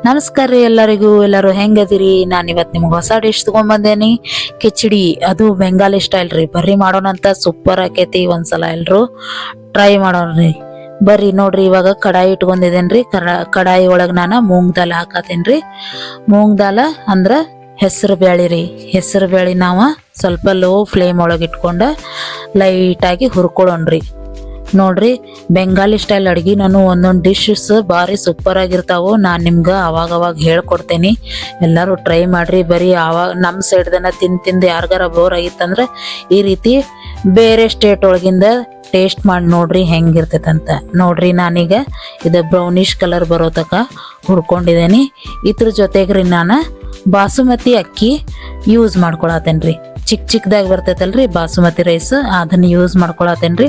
ನಮಸ್ಕಾರ ರೀ ಎಲ್ಲರಿಗೂ. ಎಲ್ಲರೂ ಹೆಂಗದಿರಿ? ನಾನು ಇವತ್ತು ನಿಮ್ಗೆ ಹೊಸ ಡಿಶ್ ತಗೊಂಡ್ಬಂದೇನಿ. ಕಿಚಡಿ, ಅದು ಬೆಂಗಾಲಿ ಸ್ಟೈಲ್ ರೀ. ಬರ್ರಿ ಮಾಡೋಣಂತ. ಸೂಪರ್ ಆಕೈತಿ. ಒಂದ್ಸಲ ಎಲ್ರು ಟ್ರೈ ಮಾಡೋಣ್ರಿ. ಬರ್ರಿ ನೋಡ್ರಿ. ಇವಾಗ ಕಡಾಯಿ ಇಟ್ಕೊಂಡಿದೇನ್ರಿ. ಕಡಾಯಿ ಒಳಗೆ ನಾನು ಮೂಂಗ್ ದಾಲ್ ಹಾಕತೇನ್ರಿ. ಮೂಂಗ್ ದಾಲ್ ಅಂದ್ರ ಹೆಸರು ಬ್ಯಾಳಿ ರೀ. ಹೆಸರು ಬ್ಯಾಳಿ ನಾವು ಸ್ವಲ್ಪ ಲೋ ಫ್ಲೇಮ್ ಒಳಗೆ ಇಟ್ಕೊಂಡ ಲೈಟಾಗಿ ಹುರ್ಕೊಳ್ಳೋಣ್ರಿ. ನೋಡ್ರಿ, ಬೆಂಗಾಲಿ ಸ್ಟೈಲ್ ಅಡ್ಗಿ ನಾನು ಒಂದೊಂದು ಡಿಶಸ್ ಭಾರಿ ಸೂಪರ್ ಆಗಿರ್ತಾವು. ನಾನು ನಿಮ್ಗೆ ಅವಾಗ ಹೇಳ್ಕೊಡ್ತೇನೆ. ಎಲ್ಲರೂ ಟ್ರೈ ಮಾಡ್ರಿ. ಬರೀ ಆವಾಗ ನಮ್ಮ ಸೈಡ್ದನ ತಿಂದು ಯಾರಿಗಾರ ಬೋರ್ ಆಗಿತ್ತಂದ್ರೆ ಈ ರೀತಿ ಬೇರೆ ಸ್ಟೇಟ್ ಒಳಗಿಂದ ಟೇಸ್ಟ್ ಮಾಡಿ ನೋಡ್ರಿ ಹೆಂಗಿರ್ತೈತಂತ. ನೋಡ್ರಿ, ನಾನೀಗ ಇದು ಬ್ರೌನಿಷ್ ಕಲರ್ ಬರೋ ತಕ ಹುರ್ಕೊಂಡಿದ್ದೇನೆ. ಇದ್ರ ಜೊತೆಗ್ರಿ ನಾನು ಬಾಸುಮತಿ ಅಕ್ಕಿ ಯೂಸ್ ಮಾಡ್ಕೊಳತ್ತೇನ್ರಿ. ಚಿಕ್ಕದಾಗಿ ಬರ್ತೈತಲ್ರಿ ಬಾಸುಮತಿ ರೈಸ್, ಅದನ್ನ ಯೂಸ್ ಮಾಡ್ಕೊಳತ್ತೇನ್ರಿ.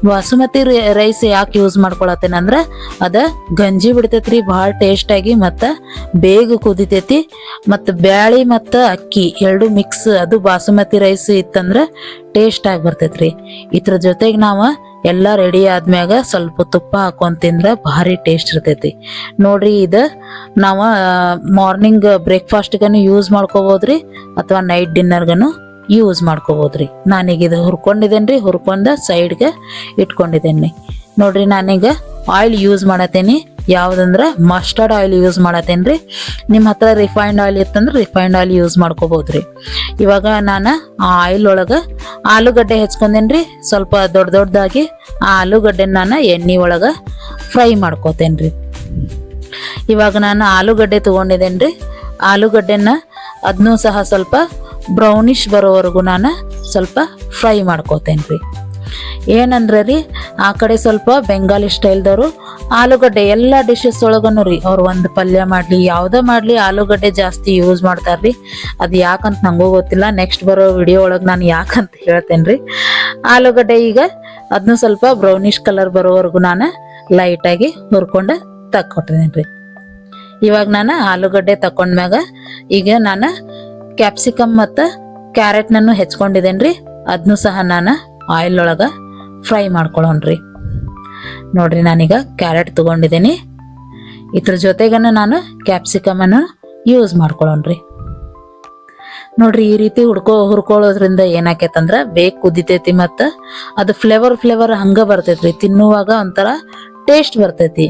ಬಾಸುಮತಿ ರೈಸ್ ಯಾಕೆ ಯೂಸ್ ಮಾಡ್ಕೊಳತ್ತೇನಂದ್ರ ಅದ ಗಂಜಿ ಬಿಡ್ತೈತ್ರಿ ಭಾಳ ಟೇಸ್ಟ್ ಆಗಿ, ಮತ್ತ ಬೇಗ ಕುದಿತೈತಿ. ಮತ್ತು ಬ್ಯಾಳಿ ಮತ್ತು ಅಕ್ಕಿ ಎರಡು ಮಿಕ್ಸ್, ಅದು ಬಾಸುಮತಿ ರೈಸ್ ಇತ್ತಂದ್ರ ಟೇಸ್ಟ್ ಆಗಿ ಬರ್ತೈತ್ರಿ. ಇದ್ರ ಜೊತೆಗೆ ನಾವು ಎಲ್ಲ ರೆಡಿ ಆದ್ಮ್ಯಾಗ ಸ್ವಲ್ಪ ತುಪ್ಪ ಹಾಕೊಂಡ್ ತಿಂದ್ರ ಭಾರಿ ಟೇಸ್ಟ್ ಇರ್ತೈತಿ. ನೋಡ್ರಿ, ಇದು ನಾವು ಮಾರ್ನಿಂಗ್ ಬ್ರೇಕ್ಫಾಸ್ಟ್ಗನು ಯೂಸ್ ಮಾಡ್ಕೋಬೋದ್ರಿ, ಅಥವಾ ನೈಟ್ ಡಿನ್ನರ್ಗನು ಯೂಸ್ ಮಾಡ್ಕೋಬೋದ್ರಿ. ನಾನೀಗ ಇದು ಹುರ್ಕೊಂಡಿದ್ದೇನ್ರಿ. ಹುರ್ಕೊಂಡ ಸೈಡ್ಗೆ ಇಟ್ಕೊಂಡಿದ್ದೇನೆ. ನೋಡ್ರಿ, ನಾನೀಗ ಆಯಿಲ್ ಯೂಸ್ ಮಾಡತ್ತೇನಿ. ಯಾವ್ದಂದ್ರ ಮಸ್ಟರ್ಡ್ ಆಯಿಲ್ ಯೂಸ್ ಮಾಡತ್ತೇನ್ರಿ. ನಿಮ್ಮ ಹತ್ರ ರಿಫೈನ್ಡ್ ಆಯಿಲ್ ಇತ್ತಂದ್ರೆ ರಿಫೈನ್ಡ್ ಆಯಿಲ್ ಯೂಸ್ ಮಾಡ್ಕೋಬೋದ್ರಿ. ಇವಾಗ ನಾನು ಆ ಆಯಿಲ್ ಒಳಗೆ ಆಲೂಗಡ್ಡೆ ಹೆಚ್ಕೊಂಡೇನ್ರಿ. ಸ್ವಲ್ಪ ದೊಡ್ಡದಾಗಿ ಆ ಆಲೂಗಡ್ಡೆ ನಾನು ಎಣ್ಣೆ ಒಳಗೆ ಫ್ರೈ ಮಾಡ್ಕೋತೇನ್ರಿ. ಇವಾಗ ನಾನು ಆಲೂಗಡ್ಡೆ ತಗೊಂಡಿದ್ದೇನ್ರಿ. ಆಲೂಗಡ್ಡೆನ ಅದನ್ನೂ ಸಹ ಸ್ವಲ್ಪ ಬ್ರೌನಿಷ್ ಬರೋವರೆಗೂ ನಾನು ಸ್ವಲ್ಪ ಫ್ರೈ ಮಾಡ್ಕೋತೇನ್ರಿ. ಏನಂದ್ರೆ ರೀ, ಆ ಕಡೆ ಸ್ವಲ್ಪ ಬೆಂಗಾಲಿ ಸ್ಟೈಲ್ದವರು ಆಲೂಗಡ್ಡೆ ಎಲ್ಲ ಡಿಶಸ್ ಒಳಗನು ರೀ ಅವ್ರು ಒಂದು ಪಲ್ಯ ಮಾಡಲಿ ಯಾವುದೇ ಮಾಡಲಿ ಆಲೂಗಡ್ಡೆ ಜಾಸ್ತಿ ಯೂಸ್ ಮಾಡ್ತಾರ್ರಿ. ಅದು ಯಾಕಂತ ನಂಗೂ ಗೊತ್ತಿಲ್ಲ. ನೆಕ್ಸ್ಟ್ ಬರೋ ವಿಡಿಯೋ ಒಳಗೆ ನಾನು ಯಾಕಂತ ಹೇಳ್ತೇನೆ ರೀ. ಆಲೂಗಡ್ಡೆ ಈಗ ಅದನ್ನು ಸ್ವಲ್ಪ ಬ್ರೌನಿಷ್ ಕಲರ್ ಬರೋವರೆಗೂ ನಾನು ಲೈಟಾಗಿ ಹುರ್ಕೊಂಡು ತಕ್ಕೊಟ್ಟಿದ್ದೀನಿ ರೀ. ಇವಾಗ ನಾನು ಆಲೂಗಡ್ಡೆ ತಕೊಂಡ್ಮ್ಯಾಗ ಈಗ ನಾನು ಕ್ಯಾಪ್ಸಿಕಮ್ ಮತ್ತು ಕ್ಯಾರೆಟ್ನನ್ನು ಹೆಚ್ಕೊಂಡಿದ್ದೇನೆ ರೀ. ಅದನ್ನು ಸಹ ನಾನು ಆಯಿಲ್ ಒಳಗೆ ಫ್ರೈ ಮಾಡ್ಕೊಳ್ಳೋಣ್ರಿ. ನೋಡ್ರಿ, ನಾನೀಗ ಕ್ಯಾರೆಟ್ ತಗೊಂಡಿದ್ದೀನಿ. ಇದ್ರ ಜೊತೆಗನ ನಾನು ಕ್ಯಾಪ್ಸಿಕಮನ್ನು ಯೂಸ್ ಮಾಡ್ಕೊಳ್ಳೋಣ್ರಿ. ನೋಡ್ರಿ, ಈ ರೀತಿ ಹುರ್ಕೊಳ್ಳೋದ್ರಿಂದ ಏನಾಕೈತಂದ್ರ ಬೇಗ ಕುದಿತೈತಿ, ಮತ್ತು ಅದು ಫ್ಲೇವರ್ ಹಂಗ ಬರ್ತೈತ್ರಿ. ತಿನ್ನುವಾಗ ಒಂಥರ ಟೇಸ್ಟ್ ಬರ್ತೈತಿ.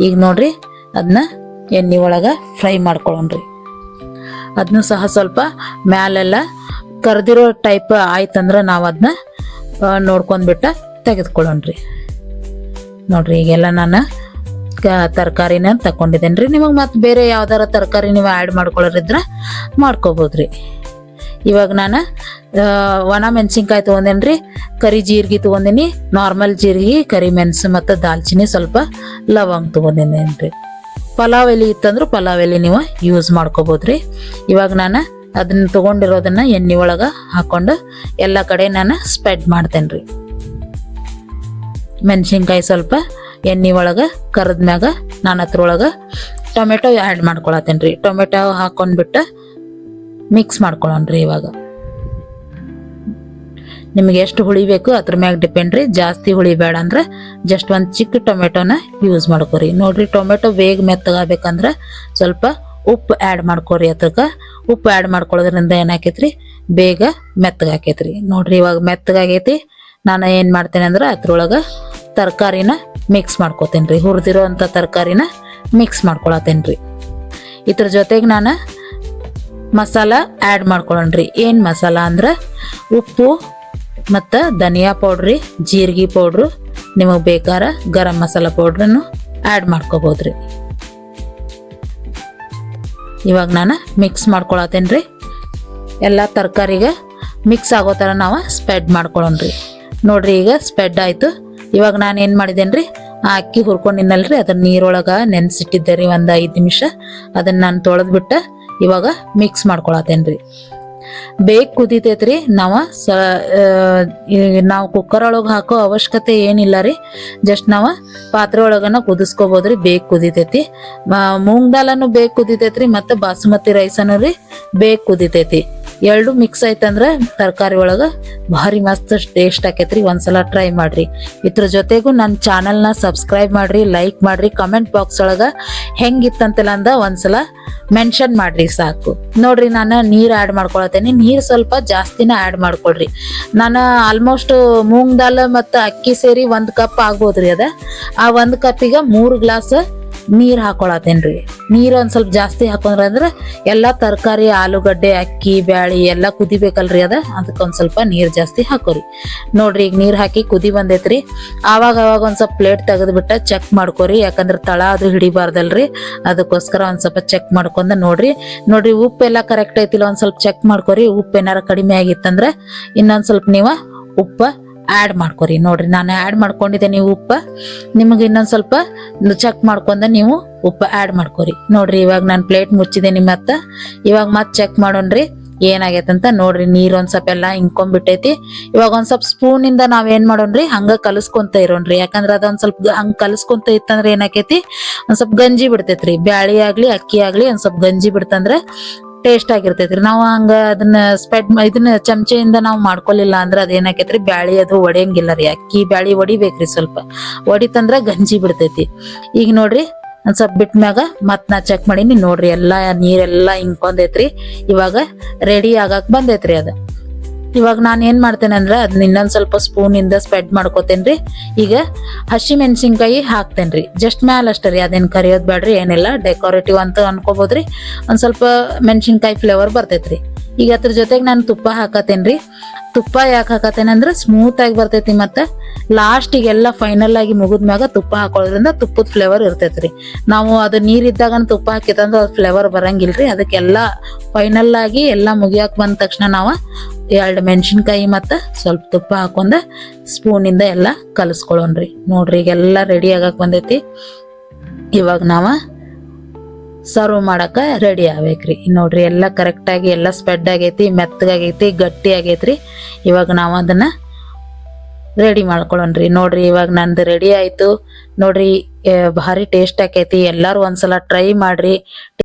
ಈಗ ನೋಡ್ರಿ, ಅದನ್ನ ಎಣ್ಣೆ ಒಳಗೆ ಫ್ರೈ ಮಾಡ್ಕೊಳ್ಳೋಣ್ರಿ. ಅದನ್ನು ಸಹ ಸ್ವಲ್ಪ ಮ್ಯಾಲೆಲ್ಲ ಕರ್ದಿರೋ ಟೈಪ್ ಆಯ್ತಂದ್ರೆ ನಾವು ಅದನ್ನ ನೋಡ್ಕೊಂಡ್ಬಿಟ್ಟು ತೆಗೆದುಕೊಳ್ಳೋಣ್ರಿ. ನೋಡ್ರಿ, ಈಗೆಲ್ಲ ನಾನು ತರಕಾರಿನ ತಗೊಂಡಿದ್ದೇನೆ ರೀ. ನಿಮಗೆ ಮತ್ತೆ ಬೇರೆ ಯಾವ್ದಾರ ತರಕಾರಿ ನೀವು ಆ್ಯಡ್ ಮಾಡ್ಕೊಳ್ಳೋರಿದ್ರೆ ಮಾಡ್ಕೋಬೋದ್ರಿ. ಇವಾಗ ನಾನು ಒಣ ಮೆಣಸಿನ್ಕಾಯಿ ತೊಗೊಂಡೇನಿ ರೀ. ಕರಿ ಜೀರಿಗೆ ತೊಗೊಂಡೀನಿ, ನಾರ್ಮಲ್ ಜೀರಿಗೆ, ಕರಿ ಮೆಣಸು ಮತ್ತು ದಾಲ್ಚಿನ್ನಿ, ಸ್ವಲ್ಪ ಲವಂಗ ತೊಗೊಂಡಿದ್ದೇನೆ ರೀ. ಪಲಾವ್ ಎಲೆ ಇತ್ತಂದ್ರೆ ಪಲಾವ್ ಎಲೆ ನೀವು ಯೂಸ್ ಮಾಡ್ಕೋಬೋದ್ರಿ. ಇವಾಗ ನಾನು ಅದನ್ನ ತೊಗೊಂಡಿರೋದನ್ನ ಎಣ್ಣೆ ಒಳಗೆ ಹಾಕೊಂಡು ಎಲ್ಲ ಕಡೆ ನಾನು ಸ್ಪ್ರೆಡ್ ಮಾಡ್ತೇನೆ ರೀ. ಮೆಣಸಿನ್ಕಾಯಿ ಸ್ವಲ್ಪ ಎಣ್ಣೆ ಒಳಗೆ ಕರೆದ್ಮ್ಯಾಗ ನಾನು ಅದ್ರೊಳಗೆ ಟೊಮೆಟೊ ಆ್ಯಡ್ ಮಾಡ್ಕೊಳತ್ತೇನೆ ರೀ. ಟೊಮೆಟೊ ಹಾಕೊಂಡ್ಬಿಟ್ಟು ಮಿಕ್ಸ್ ಮಾಡ್ಕೊಳ್ಳೋಣ್ರಿ. ಇವಾಗ ನಿಮಗೆ ಎಷ್ಟು ಹುಳಿ ಬೇಕು ಅದ್ರ ಮ್ಯಾಗ ಡಿಪೆಂಡ್ ರೀ. ಜಾಸ್ತಿ ಹುಳಿ ಬೇಡ ಅಂದ್ರೆ ಜಸ್ಟ್ ಒಂದು ಚಿಕ್ಕ ಟೊಮೆಟೊನ ಯೂಸ್ ಮಾಡ್ಕೊರಿ. ನೋಡ್ರಿ, ಟೊಮೆಟೊ ಬೇಗ ಮೆತ್ತಗಾಗಬೇಕಂದ್ರೆ ಸ್ವಲ್ಪ ಉಪ್ಪು ಆ್ಯಡ್ ಮಾಡ್ಕೊರಿ. ಅದಕ್ಕೆ ಉಪ್ಪು ಆ್ಯಡ್ ಮಾಡ್ಕೊಳ್ಳೋದ್ರಿಂದ ಏನಾಕೈತ್ರಿ, ಬೇಗ ಮೆತ್ತಗಾಕೈತ್ರಿ. ನೋಡ್ರಿ, ಇವಾಗ ಮೆತ್ತಗಾಗೈತಿ. ನಾನು ಏನು ಮಾಡ್ತೇನೆ ಅಂದ್ರೆ ಅದ್ರೊಳಗೆ ತರಕಾರಿನ ಮಿಕ್ಸ್ ಮಾಡ್ಕೋತೇನೆ ರೀ. ಹುರಿದಿರೋ ಅಂಥ ತರಕಾರಿನ ಮಿಕ್ಸ್ ಮಾಡ್ಕೊಳತ್ತೇನೆ ರೀ. ಇದ್ರ ಜೊತೆಗೆ ನಾನು ಮಸಾಲ ಆ್ಯಡ್ ಮಾಡ್ಕೊಳ್ಳೋಣ್ರಿ. ಏನು ಮಸಾಲ ಅಂದ್ರೆ ಉಪ್ಪು ಮತ್ತು ಧನಿಯಾ ಪೌಡ್ರಿ, ಜೀರಿಗೆ ಪೌಡ್ರು, ನಿಮಗೆ ಬೇಕಾದ ಗರಂ ಮಸಾಲ ಪೌಡ್ರನ್ನು ಆ್ಯಡ್ ಮಾಡ್ಕೋಬೋದ್ರಿ. ಇವಾಗ ನಾನು ಮಿಕ್ಸ್ ಮಾಡ್ಕೊಳತ್ತೇನೆ ರೀ. ಎಲ್ಲ ತರಕಾರಿಗೆ ಮಿಕ್ಸ್ ಆಗೋ ಥರ ನಾವು ಸ್ಪ್ರೆಡ್ ಮಾಡ್ಕೊಳ್ಳೋಣ್ರಿ. ನೋಡ್ರಿ, ಈಗ ಸ್ಪ್ರೆಡ್ ಆಯಿತು. ಇವಾಗ ನಾನು ಏನು ಮಾಡಿದ್ದೇನೆ ರೀ, ಆ ಅಕ್ಕಿ ಹುರ್ಕೊಂಡಿನಲ್ರಿ ಅದನ್ನ ನೀರೊಳಗೆ ನೆನೆಸಿಟ್ಟಿದ್ದೆ ರೀ ಒಂದು 5 ನಿಮಿಷ. ಅದನ್ನು ನಾನು ತೊಳೆದ್ಬಿಟ್ಟು ಇವಾಗ ಮಿಕ್ಸ್ ಮಾಡ್ಕೊಳತ್ತೇನೆ ರೀ. ಬೇಗ ಕುದಿತೈತ್ರಿ. ನಾವು ಕುಕ್ಕರ್ ಒಳಗೆ ಹಾಕೋ ಅವಶ್ಯಕತೆ ಏನಿಲ್ಲ ರೀ. ಜಸ್ಟ್ ನಾವು ಪಾತ್ರೆ ಒಳಗನ ಕುದಿಸ್ಕೋಬೋದ್ರಿ. ಬೇಗ ಕುದಿತೈತಿ. ಮೂಂಗ್ ದಾಲನ್ನು ಬೇಗ ಕುದಿತೈತ್ರಿ, ಮತ್ತು ಬಾಸುಮತಿ ರೈಸನ್ನು ರೀ ಬೇಗ ಕುದಿತೈತಿ. ಎರಡು ಮಿಕ್ಸ್ ಐತಂದ್ರೆ ತರಕಾರಿ ಒಳಗೆ ಭಾರಿ ಮಸ್ತ್ ಟೇಸ್ಟ್ ಆಕೈತ್ರಿ. ಒಂದ್ಸಲ ಟ್ರೈ ಮಾಡ್ರಿ. ಇದ್ರ ಜೊತೆಗೂ ನನ್ನ ಚಾನಲ್ನ ಸಬ್ಸ್ಕ್ರೈಬ್ ಮಾಡ್ರಿ, ಲೈಕ್ ಮಾಡ್ರಿ, ಕಮೆಂಟ್ ಬಾಕ್ಸ್ ಒಳಗೆ ಹೆಂಗಿತ್ತಂತೆಲ್ಲ ಅಂದ ಒಂದ್ಸಲ ಮೆನ್ಷನ್ ಮಾಡ್ರಿ ಸಾಕು. ನೋಡ್ರಿ ನಾನು ನೀರು ಆ್ಯಡ್ ಮಾಡ್ಕೊಳತ್ತೇನೆ. ನೀರು ಸ್ವಲ್ಪ ಜಾಸ್ತಿನ ಆ್ಯಡ್ ಮಾಡ್ಕೊಳ್ರಿ. ನಾನು ಆಲ್ಮೋಸ್ಟ್ ಮೂಂಗ್ ದಾಲ್ ಮತ್ತು ಅಕ್ಕಿ ಸೇರಿ 1 ಕಪ್ ಆಗ್ಬೋದ್ರಿ ಅದ. ಆ 1 ಕಪ್ಪಿಗೆ 3 ಗ್ಲಾಸ್ ನೀರು ಹಾಕೊಳತ್ತೇನ್ರಿ. ನೀರು ಒಂದ್ ಸ್ವಲ್ಪ ಜಾಸ್ತಿ ಹಾಕೊಂಡ್ರೆ ಎಲ್ಲಾ ತರಕಾರಿ, ಆಲೂಗಡ್ಡೆ, ಅಕ್ಕಿ, ಬ್ಯಾಳಿ ಎಲ್ಲ ಕುದಿಬೇಕಲ್ರಿ ಅದಕ್ಕೆ ಒಂದ್ ಸ್ವಲ್ಪ ನೀರು ಜಾಸ್ತಿ ಹಾಕೋರಿ. ನೋಡ್ರಿ ಈಗ ನೀರ್ ಹಾಕಿ ಕುದಿ ಬಂದೈತ್ರಿ. ಆವಾಗ ಒಂದ್ ಸ್ವಲ್ಪ ಪ್ಲೇಟ್ ತೆಗೆದ್ಬಿಟ್ಟ ಚೆಕ್ ಮಾಡ್ಕೋರಿ, ಯಾಕಂದ್ರೆ ತಳ ಅದು ಹಿಡಿಬಾರ್ದಲ್ರಿ. ಅದಕ್ಕೋಸ್ಕರ ಒಂದ್ ಸ್ವಲ್ಪ ಚೆಕ್ ಮಾಡ್ಕೊಂಡ ನೋಡ್ರಿ ಉಪ್ಪು ಎಲ್ಲ ಕರೆಕ್ಟ್ ಐತಿಲ್ಲ ಒಂದ್ ಸ್ವಲ್ಪ ಚೆಕ್ ಮಾಡ್ಕೋರಿ. ಉಪ್ಪು ಏನಾರ ಕಡಿಮೆ ಆಗಿತ್ತಂದ್ರೆ ಇನ್ನೊಂದ್ ಸ್ವಲ್ಪ ನೀವು ಉಪ್ಪ ಆ್ಯಡ್ ಮಾಡ್ಕೊರಿ. ನೋಡ್ರಿ ನಾನು ಆ್ಯಡ್ ಮಾಡ್ಕೊಂಡಿದ್ದೆ. ಉಪ್ಪ ನಿಮಗೆ ಇನ್ನೊಂದ್ ಸ್ವಲ್ಪ ಚೆಕ್ ಮಾಡ್ಕೊಂಡ ನೀವು ಉಪ್ಪ ಆ್ಯಡ್ ಮಾಡ್ಕೊರಿ. ನೋಡ್ರಿ ಇವಾಗ ನಾನು ಪ್ಲೇಟ್ ಮುಚ್ಚಿದ್ದೀನಿ. ಇವಾಗ ಮತ್ತೆ ಚೆಕ್ ಮಾಡೋಣ್ರಿ ಏನಾಗೈತಂತ. ನೋಡ್ರಿ ನೀರ್ ಒಂದ್ ಸ್ವಲ್ಪ ಎಲ್ಲ ಹಿಂಕೊಂಡ್ಬಿಟ್ಟೈತಿ. ಇವಾಗ ಒಂದ್ ಸ್ವಲ್ಪ ಸ್ಪೂನ್ ಇಂದ ನಾವ್ ಏನ್ ಮಾಡೋಣ್ರಿ ಹಂಗ ಕಲಸ್ಕೊಂತ ಇರೋಣ್ರಿ. ಯಾಕಂದ್ರ ಅದೊಂದ್ ಸ್ವಲ್ಪ ಹಂಗ ಕಲಸ್ಕೊಂತ ಇತ್ತಂದ್ರೆ ಏನಾಕೈತಿ ಒಂದ್ ಸ್ವಲ್ಪ ಗಂಜಿ ಬಿಡ್ತೈತ್ರಿ. ಬ್ಯಾಳಿ ಆಗ್ಲಿ ಅಕ್ಕಿ ಆಗ್ಲಿ ಒಂದ್ ಸ್ವಲ್ಪ ಗಂಜಿ ಬಿಡ್ತಂದ್ರೆ ಟೇಸ್ಟ್ ಆಗಿರ್ತೈತ್ರಿ. ನಾವು ಹಂಗ ಅದನ್ನ ಇದನ್ನ ಚಮಚೆಯಿಂದ ನಾವು ಮಾಡ್ಕೊಲಿಲ್ಲ ಅಂದ್ರೆ ಅದೇನಾಕೈತ್ರಿ ಬ್ಯಾಳಿ ಅದು ಒಡೆಯಂಗಿಲ್ಲ ರೀ. ಅಕ್ಕಿ ಬ್ಯಾಳಿ ಒಡಿಬೇಕ್ರಿ. ಸ್ವಲ್ಪ ಒಡಿತಂದ್ರ ಗಂಜಿ ಬಿಡ್ತೈತಿ. ಈಗ ನೋಡ್ರಿ ಒಂದ್ ಸ್ವಲ್ಪ ಬಿಟ್ಮ್ಯಾಗ ಮತ್ ನಾ ಚೆಕ್ ಮಾಡೀನಿ. ನೋಡ್ರಿ ಎಲ್ಲಾ ನೀರೆಲ್ಲಾ ಹಿಂಕೊಂದೈತ್ರಿ. ಇವಾಗ ರೆಡಿ ಆಗಕ್ ಬಂದೈತ್ರಿ ಅದ. ಇವಾಗ ನಾನು ಏನ್ ಮಾಡ್ತೇನೆ ಅಂದ್ರೆ ಅದನ್ನ ಇನ್ನೊಂದ್ ಸ್ವಲ್ಪ ಸ್ಪೂನ್ ಇಂದ ಸ್ಪ್ರೆಡ್ ಮಾಡ್ಕೋತೇನ್ರಿ. ಈಗ ಹಸಿ ಮೆಣಸಿನ್ಕಾಯಿ ಹಾಕ್ತೇನ್ರಿ. ಜಸ್ಟ್ ಮ್ಯಾಲ ಅಷ್ಟೇ ರೀ, ಅದೇನ್ ಕರಿಯೋದ್ ಬೇಡ್ರಿ, ಏನಿಲ್ಲ ಡೆಕೋರೇಟಿವ್ ಅಂತ ಅನ್ಕೋಬೋದ್ರಿ. ಒಂದ್ ಸ್ವಲ್ಪ ಮೆಣಸಿನ್ಕಾಯಿ ಫ್ಲೇವರ್ ಬರ್ತೈತ್ರಿ. ಈಗ ಅದ್ರ ಜೊತೆಗೆ ನಾನು ತುಪ್ಪ ಹಾಕತೇನ್ರಿ. ತುಪ್ಪ ಯಾಕೆ ಹಾಕತೇನೆ ಅಂದ್ರೆ ಸ್ಮೂತ್ ಆಗಿ ಬರ್ತೈತಿ. ಮತ್ತೆ ಲಾಸ್ಟಿಗೆ ಎಲ್ಲ ಫೈನಲ್ ಆಗಿ ಮುಗಿದ್ಮ್ಯಾಗ ತುಪ್ಪ ಹಾಕೊಳ್ಳೋದ್ರಿಂದ ತುಪ್ಪದ ಫ್ಲೇವರ್ ಇರ್ತೈತ್ರಿ. ನಾವು ಅದು ನೀರಿದ್ದಾಗ ತುಪ್ಪ ಹಾಕಿತ್ತಂದ್ರೆ ಅದು ಫ್ಲೇವರ್ ಬರಂಗಿಲ್ರಿ. ಅದಕ್ಕೆಲ್ಲ ಫೈನಲ್ ಆಗಿ ಎಲ್ಲ ಮುಗಿಯಾಕ ಬಂದ ತಕ್ಷಣ ನಾವು 2 ಮೆಣಸಿನ್ಕಾಯಿ ಮತ್ತು ಸ್ವಲ್ಪ ತುಪ್ಪ ಹಾಕೊಂಡ ಸ್ಪೂನಿಂದ ಎಲ್ಲ ಕಲಸ್ಕೊಳ್ಳೋಣ್ರಿ. ನೋಡ್ರಿ ಈಗೆಲ್ಲ ರೆಡಿ ಆಗಕ್ ಬಂದೈತಿ. ಇವಾಗ ನಾವು ಸರ್ವ್ ಮಾಡಕ ರೆಡಿ ಆಗ್ಬೇಕ್ರಿ. ನೋಡ್ರಿ ಎಲ್ಲ ಕರೆಕ್ಟ್ ಆಗಿ ಎಲ್ಲ ಸ್ಪ್ರೆಡ್ ಆಗೈತಿ, ಮೆತ್ತಗಾಗೈತಿ, ಗಟ್ಟಿ ಆಗೈತ್ರಿ. ಇವಾಗ ನಾವು ಅದನ್ನ ರೆಡಿ ಮಾಡ್ಕೊಳ್ಳೋಣ್ರಿ. ನೋಡ್ರಿ ಇವಾಗ ನಂದು ರೆಡಿ ಆಯ್ತು. ನೋಡ್ರಿ ಭಾರಿ ಟೇಸ್ಟ್ ಆಕೈತಿ. ಎಲ್ಲಾರು ಒಂದ್ಸಲ ಟ್ರೈ ಮಾಡ್ರಿ.